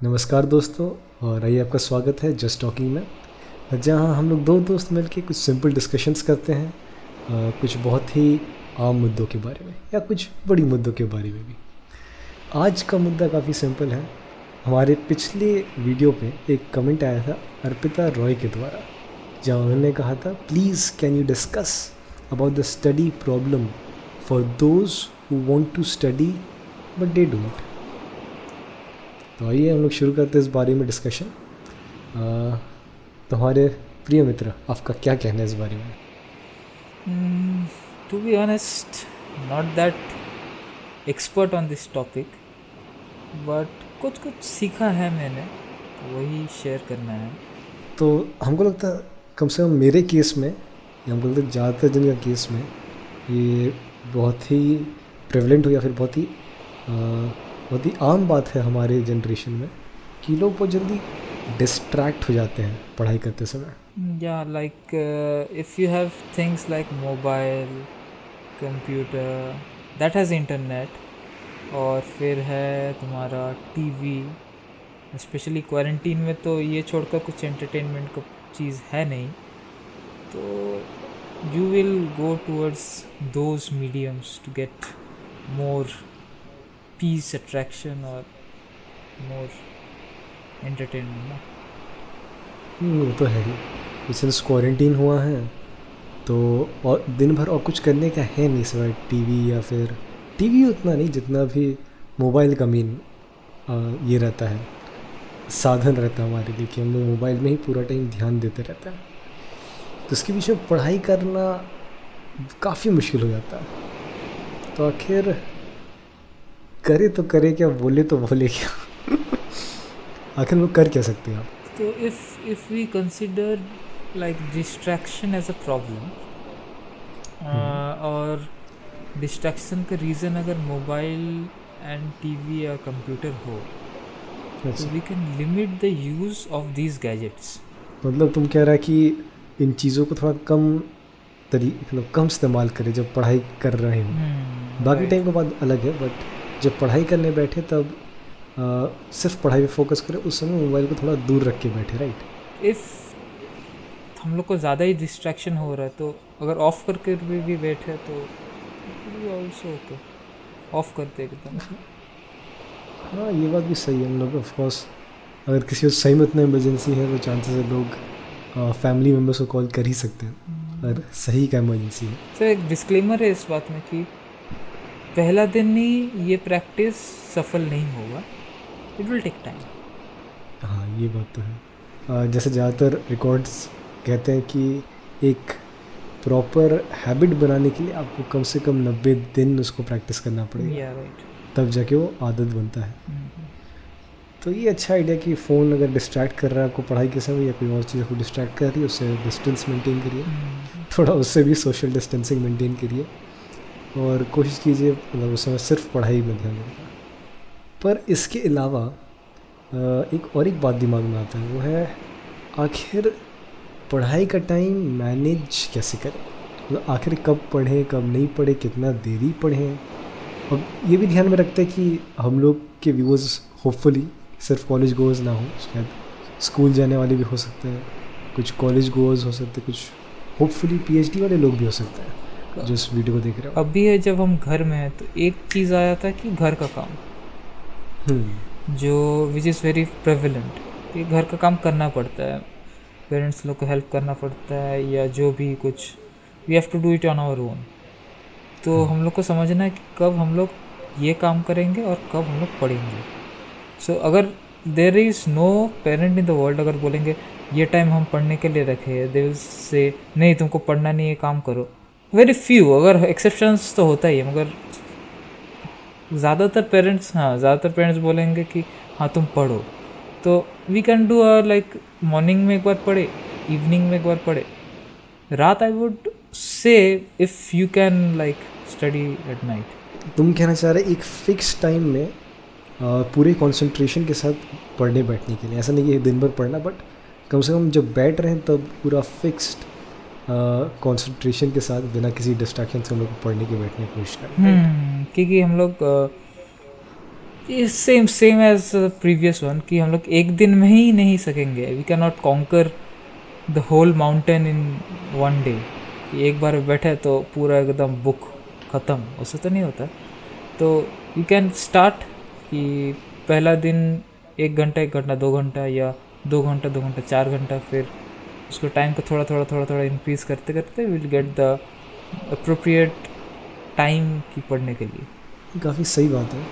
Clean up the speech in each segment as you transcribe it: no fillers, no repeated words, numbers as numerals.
नमस्कार दोस्तों, और आइए आपका स्वागत है जस्ट टॉकिंग में, जहाँ हम लोग दो दोस्त मिलके कुछ सिंपल डिस्कशंस करते हैं कुछ बहुत ही आम मुद्दों के बारे में या कुछ बड़ी मुद्दों के बारे में भी। आज का मुद्दा काफ़ी सिंपल है। हमारे पिछले वीडियो पे एक कमेंट आया था अर्पिता रॉय के द्वारा, जहाँ उन्होंने कहा था please can you discuss about the study problem for those who want to study but they don't. तो आइए हम लोग शुरू करते हैं इस बारे में डिस्कशन। तो हमारे प्रिय मित्र, आपका क्या कहना है इस बारे में? To be honest, not that expert on this topic, but कुछ सीखा है मैंने, तो वही शेयर करना है। तो हमको लगता है कम से कम मेरे केस में, या हमको लगता है ज़्यादातर जन का केस में ये बहुत ही प्रेवलेंट हो या फिर बहुत ही आम बात है हमारे जनरेशन में कि लोग बहुत जल्दी डिस्ट्रैक्ट हो जाते हैं पढ़ाई करते समय। Yeah, like if you have things like mobile, computer, that has internet, और फिर है तुम्हारा टीवी, स्पेशली क्वारंटीन में तो ये छोड़कर कुछ एंटरटेनमेंट का चीज़ है नहीं, तो you will go towards those mediums to get more peace, attraction और मोर एंटरटेनमेंट। वो तो है ही। सिंस क्वारंटीन हुआ है तो और दिन भर और कुछ करने का है नहीं सिवाय टीवी, या फिर टीवी उतना नहीं जितना भी मोबाइल का मेन ये रहता है, साधन रहता है हमारे लिए कि हम लोग मोबाइल में ही पूरा टाइम ध्यान देते रहते हैं। तो इसके बीच में पढ़ाई करना काफ़ी मुश्किल हो जाता है। तो आखिर करे तो करे क्या, बोले तो बोले क्या आखिर लोग कर क्या सकते हैं आप? तो if we consider like distraction as a problem, और डिस्ट्रैक्शन का रीज़न अगर मोबाइल एंड टीवी या कंप्यूटर हो, तो we can limit the use of these gadgets. मतलब तुम कह रहा है कि इन चीज़ों को थोड़ा मतलब कम इस्तेमाल करें जब पढ़ाई कर रहे हैं। बाकी टाइम का बात अलग है, बट जब पढ़ाई करने बैठे तब सिर्फ पढ़ाई पे फोकस करें, उस समय मोबाइल को थोड़ा दूर रख के बैठे, राइट? इफ़ हम लोग को ज़्यादा ही डिस्ट्रैक्शन हो रहा है तो अगर ऑफ करके भी बैठे तो ऑल्सो ओके, ऑफ करते एकदम। हाँ, ये बात भी सही है। हम लोग ऑफकोर्स अगर किसी को सही में इतना इमरजेंसी है तो चांसेस है लोग फैमिली मेम्बर्स को कॉल कर ही सकते हैं अगर सही का इमरजेंसी है। तो एक डिस्क्लेमर है इस बात में कि पहला दिन ही ये प्रैक्टिस सफल नहीं होगा, इट विल टेक टाइम। हाँ, ये बात तो है। जैसे ज़्यादातर रिकॉर्ड्स कहते हैं कि एक प्रॉपर हैबिट बनाने के लिए आपको कम से कम 90 दिन उसको प्रैक्टिस करना पड़ेगा, तब जाके वो आदत बनता है। तो ये अच्छा आइडिया कि फ़ोन अगर डिस्ट्रैक्ट कर रहा है आपको पढ़ाई के समय या कोई और चीज़ को डिस्ट्रैक्ट कर रही है, उससे डिस्टेंस मेंटेन करिए, थोड़ा उससे भी सोशल डिस्टेंसिंग मेंटेन करिए और कोशिश कीजिए मतलब उस समय सिर्फ पढ़ाई में ध्यान देना। पर इसके अलावा एक बात दिमाग में आता है, वो है आखिर पढ़ाई का टाइम मैनेज कैसे करें। मतलब आखिर कब पढ़ें, कब नहीं पढ़ें, कितना देरी पढ़ें। और ये भी ध्यान में रखते हैं कि हम लोग के व्यूअर्स होपफुली सिर्फ कॉलेज गोअर्स ना हो, शायद स्कूल जाने वाले भी हो सकते हैं, कुछ कॉलेज गोअर्स हो सकते हैं, कुछ होपफुली पीएचडी वाले लोग भी हो सकते हैं जो इस वीडियो को देख रहे हो। अभी है जब हम घर में हैं तो एक चीज़ आया था कि घर का काम, जो विच इज़ वेरी प्रेवलेंट, कि घर का काम करना पड़ता है, पेरेंट्स लोग को हेल्प करना पड़ता है, या जो भी कुछ we have to do it on our own. तो हम लोग को समझना है कि कब हम लोग ये काम करेंगे और कब हम लोग पढ़ेंगे। सो अगर there is no parent in the world अगर बोलेंगे ये टाइम हम पढ़ने के लिए रखे, दे विल से नहीं तुमको पढ़ना नहीं है, काम करो। वेरी फ्यू, अगर एक्सेप्शंस तो होता ही है, मगर ज़्यादातर पेरेंट्स बोलेंगे कि हाँ तुम पढ़ो। तो we can do like morning में एक बार पढ़े, इवनिंग में एक बार पढ़े, रात I would say if you can like study at night. तुम कहना चाह रहे एक फ़िक्स टाइम में पूरे कंसंट्रेशन के साथ पढ़ने बैठने के लिए, ऐसा नहीं कि दिन भर पढ़ना, बट कम से कम जब बैठ रहे हैं तब पूरा फिक्स्ड कंसंट्रेशन के साथ बिना किसी डिस्ट्रैक्शन से हम लोग पढ़ने के बैठने की कोशिश करें। क्योंकि हम लोग same same as previous one कि हम लोग एक दिन में ही नहीं सकेंगे. We can not conquer the whole mountain in one day. एक बार बैठे तो पूरा एकदम बुक ख़त्म, उससे तो नहीं होता. तो यू कैन स्टार्ट कि पहला दिन 1 घंटा 2 घंटा या 2 घंटा 4 घंटा, फिर उसको टाइम को थोड़ा इंक्रीज़ करते करते will get the appropriate time की पढ़ने के लिए. काफ़ी सही बात है.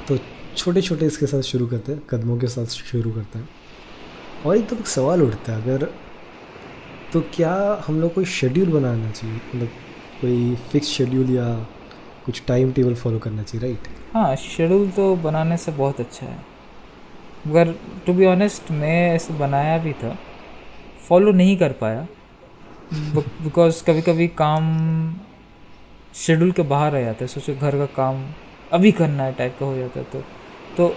तो छोटे छोटे इसके साथ शुरू करते हैं, कदमों के साथ शुरू करते हैं. और एक तो एक सवाल उठता है, अगर तो क्या हम लोग कोई शेड्यूल बनाना चाहिए, मतलब कोई फिक्स शेड्यूल या कुछ टाइम टेबल फॉलो करना चाहिए, राइट? हाँ, शेड्यूल तो बनाने से बहुत अच्छा है, मगर टू बी ऑनेस्ट मैं ऐसे बनाया भी था, फॉलो नहीं कर पाया बिकॉज कभी कभी काम शेड्यूल के बाहर रह जाता है. सोचो घर का काम अभी करना है टाइप का हो जाता है. तो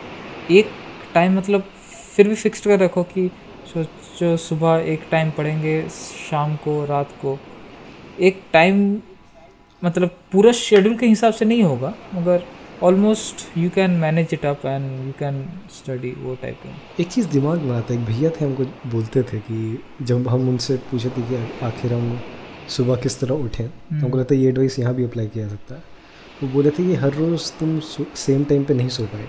एक टाइम मतलब फिर भी फिक्स्ड कर रखो कि सोचो सुबह एक टाइम पढ़ेंगे, शाम को, रात को एक टाइम. मतलब पूरा शेड्यूल के हिसाब से नहीं होगा, मगर almost you can manage it up and you can study वो टाइप का. एक चीज़ दिमाग में आता है, एक भैया थे हमको बोलते थे कि जब हम उनसे पूछे थे कि आखिर हम सुबह किस तरह उठें, तो हमको लगता है ये एडवाइस यहाँ भी अप्लाई किया जा सकता है. वो बोले थे कि हर रोज़ तुम सेम टाइम पे नहीं सो पाए,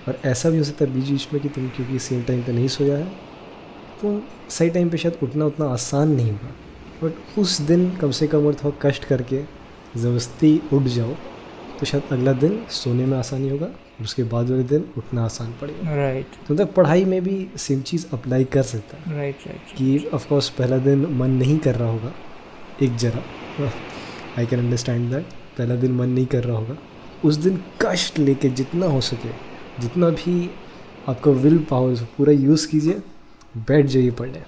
और ऐसा भी हो सकता है बीच बीच में कि तुम क्योंकि सेम टाइम पे नहीं सोया है तो सही टाइम पे शायद उठना उतना आसान नहीं होगा, बट उस दिन कम से कम और थोड़ा कष्ट करके ज़बरदस्ती उठ जाओ तो शायद अगला दिन सोने में आसानी होगा और उसके बाद वाले दिन उठना आसान पड़ेगा. राइट. तो मतलब पढ़ाई में भी सेम चीज़ अप्लाई कर सकता है. Right right. कि ऑफकोर्स पहला दिन मन नहीं कर रहा होगा, एक जरा आई कैन अंडरस्टैंड दैट. पहला दिन मन नहीं कर रहा होगा, उस दिन कष्ट लेके जितना हो सके, जितना भी आपका विल पावर पूरा यूज़ कीजिए, बैठ जाइए पढ़ने,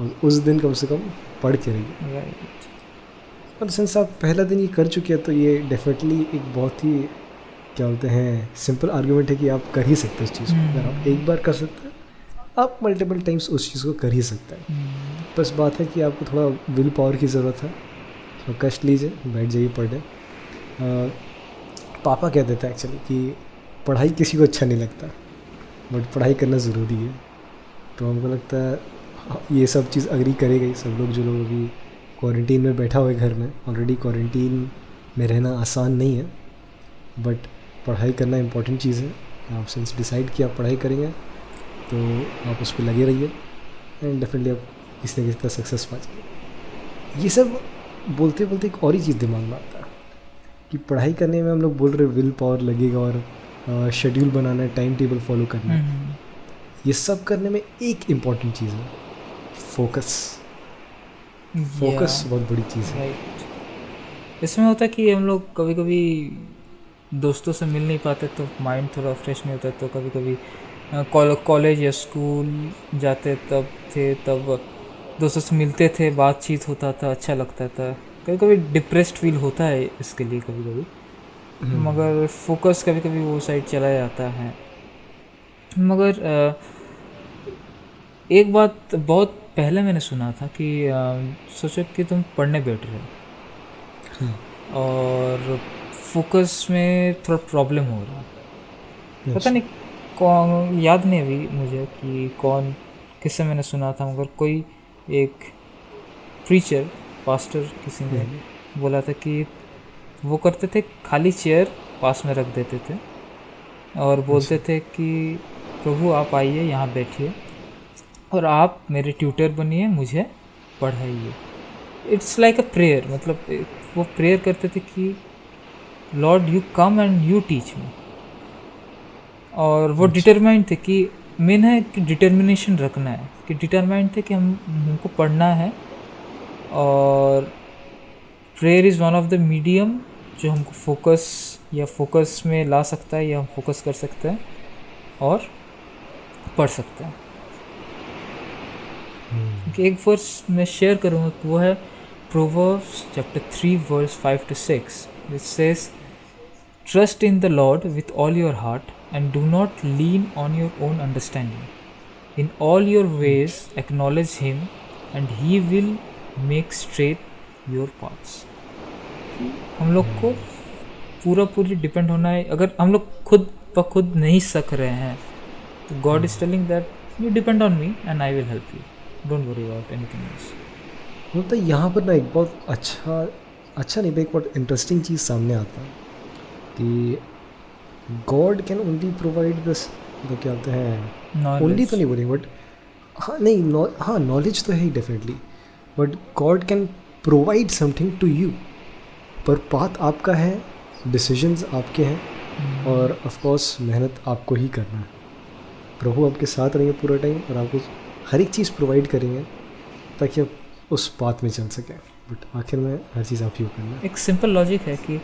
और उस दिन कम से कम पढ़ के रहिए. राइट. और सिंस आप पहला दिन ये कर चुके हैं तो ये डेफिनेटली एक बहुत ही क्या बोलते हैं सिंपल आर्गूमेंट है कि आप कर ही सकते हैं उस चीज़ को. अगर आप एक बार कर सकते हैं, आप मल्टीपल टाइम्स उस चीज़ को कर ही सकते हैं. बस बात है कि आपको थोड़ा विल पावर की ज़रूरत है. तो कष्ट लीजिए, बैठ जाइए पढ़ने. पापा कहते थे एक्चुअली कि पढ़ाई किसी को अच्छा नहीं लगता, बट पढ़ाई करना ज़रूरी है. तो हमको लगता है ये सब चीज़ अग्री करेगा ही. सब लोग जो लोग अभी क्वारंटीन में बैठा हुआ है घर में, ऑलरेडी क्वारंटीन में रहना आसान नहीं है, बट पढ़ाई करना इम्पोर्टेंट चीज़ है. आप सिंस डिसाइड किया आप पढ़ाई करेंगे तो आप उस पर लगे रहिए एंड डेफिनेटली आप किसी न किसी तरह सक्सेस पा जाइए. ये सब बोलते बोलते एक और ही चीज़ दिमाग में आता है कि पढ़ाई करने में हम लोग बोल रहे विल पावर लगेगा और शेड्यूल बनाना है, टाइम टेबल फॉलो करना है. ये सब करने में एक इम्पॉर्टेंट चीज़ है, फोकस. फोकस बहुत बड़ी चीज़ है. राइट. इसमें होता है कि हम लोग कभी कभी दोस्तों से मिल नहीं पाते तो माइंड थोड़ा फ्रेश नहीं होता. तो कभी कभी कॉलेज या स्कूल जाते तब दोस्तों से मिलते थे, बातचीत होता था, अच्छा लगता था. कभी कभी डिप्रेस्ड फील होता है इसके लिए कभी कभी, मगर फोकस कभी कभी वो साइड चला जाता है. मगर एक बात बहुत पहले मैंने सुना था कि सोचो कि तुम पढ़ने बैठ रहे हो और फोकस में थोड़ा प्रॉब्लम हो रहा है. पता नहीं कौन, याद नहीं अभी मुझे कि कौन किससे मैंने सुना था, मगर कोई एक प्रीचर पास्टर किसी ने बोला था कि वो करते थे, खाली चेयर पास में रख देते थे और बोलते थे कि प्रभु आप आइए यहाँ बैठिए और आप मेरे ट्यूटर बनिए, मुझे पढ़ाइए. It's like a prayer. मतलब वो प्रेयर करते थे कि Lord you come and you teach me. और वो डिटरमाइंड थे कि मेन है कि डिटर्मिनेशन रखना है, कि डिटरमाइंड थे कि हमको पढ़ना है. और prayer is one of the medium जो हमको फोकस में ला सकता है, या हम फोकस कर सकते हैं और पढ़ सकते हैं. एक वर्स मैं शेयर करूँगा, वो है proverbs chapter 3 verse 5 to 6, which says, "Trust in the Lord with all your heart and do not lean on your own understanding. In all your ways acknowledge Him and He will make straight your paths." हम लोग को पूरी depend होना है। अगर हम लोग खुद ब खुद नहीं सक रहे हैं तो God is telling that you depend on me and I will help you, don't worry about anything else. मतलब यहाँ पर ना एक बहुत अच्छा नहीं, एक बहुत इंटरेस्टिंग चीज़ सामने आता है कि God can only provide this, तो क्या होते हैं, ओनली तो नहीं बोलेंगे बट हाँ नहीं हाँ नॉलेज तो है ही definitely, but God can provide something to you, पर पाथ आपका है, डिसीजंस आपके हैं और ऑफ कोर्स मेहनत आपको ही करना है। प्रभु आपके साथ रहेंगे पूरा टाइम और आपको हर एक चीज़ प्रोवाइड करेंगे ताकि आप उस पाथ में चल सकें, बट आखिर में हर चीज़ आप ही को करना है। एक सिंपल लॉजिक है कि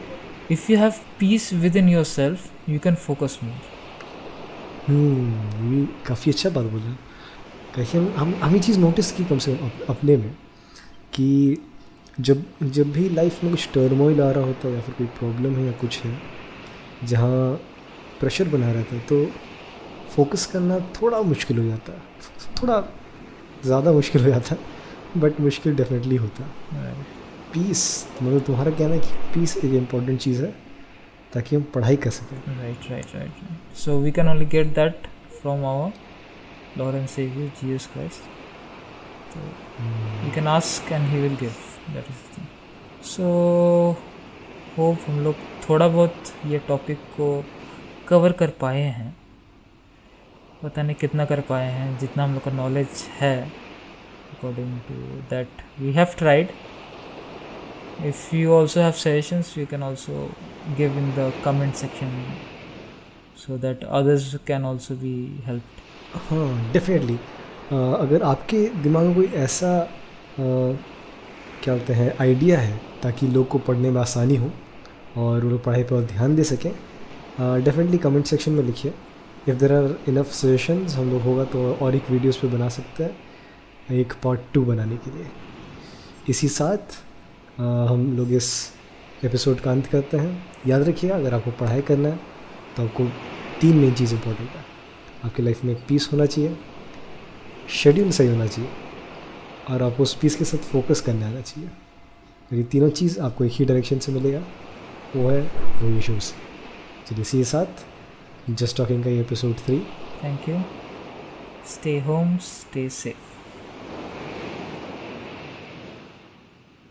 if you have peace with in your self you can focus more. ये काफ़ी अच्छा बात बोला। कहीं हम ये चीज़ नोटिस की कम से कम अपने में कि जब भी लाइफ में कुछ टर्मोइल आ रहा होता है या फिर कोई प्रॉब्लम है या कुछ है जहाँ प्रेशर बना रहता है, तो फोकस करना थोड़ा मुश्किल हो जाता है, थोड़ा ज़्यादा मुश्किल हो जाता है, बट मुश्किल डेफिनेटली होता है। पीस, मतलब तुम्हारा कहना है कि पीस एक इम्पॉर्टेंट चीज़ है ताकि हम पढ़ाई कर सकें। Right. So we can only get that from our Lord and saviour Jesus Christ, तो we can ask and he will give, that is the thing. So hope हम लोग थोड़ा बहुत ये टॉपिक को कवर कर पाए हैं, पता नहीं कितना कर पाए हैं, जितना हम लोग का नॉलेज है according to that we have tried. If you also have suggestions, you can also give in the comment section so that others can also be helped. हाँ डेफिनेटली, अगर आपके दिमाग में कोई ऐसा क्या बोलते हैं आइडिया है ताकि लोग को पढ़ने में आसानी हो और वो लोग पढ़ाई पर ध्यान दे सकें, डेफिनेटली कमेंट सेक्शन में लिखिए। If there are enough suggestions हम लोग होगा तो और एक वीडियोस पे बना सकते हैं एक पार्ट 2 बनाने के लिए। इसी साथ हम लोग इस एपिसोड का अंत करते हैं। याद रखिएगा, अगर आपको पढ़ाई करना है तो आपको 3 मेन चीज़ इंपॉर्टेंट है। आपकी लाइफ में पीस होना चाहिए, शेड्यूल सही होना चाहिए और आपको उस पीस के साथ फोकस करने आना चाहिए। ये तीनों चीज़ आपको एक ही डायरेक्शन से मिलेगा, वो है वो यीशु से। चलिए इसी के साथ जस्ट टॉकिंग का ये episode 3। Thank you. Stay home, stay safe.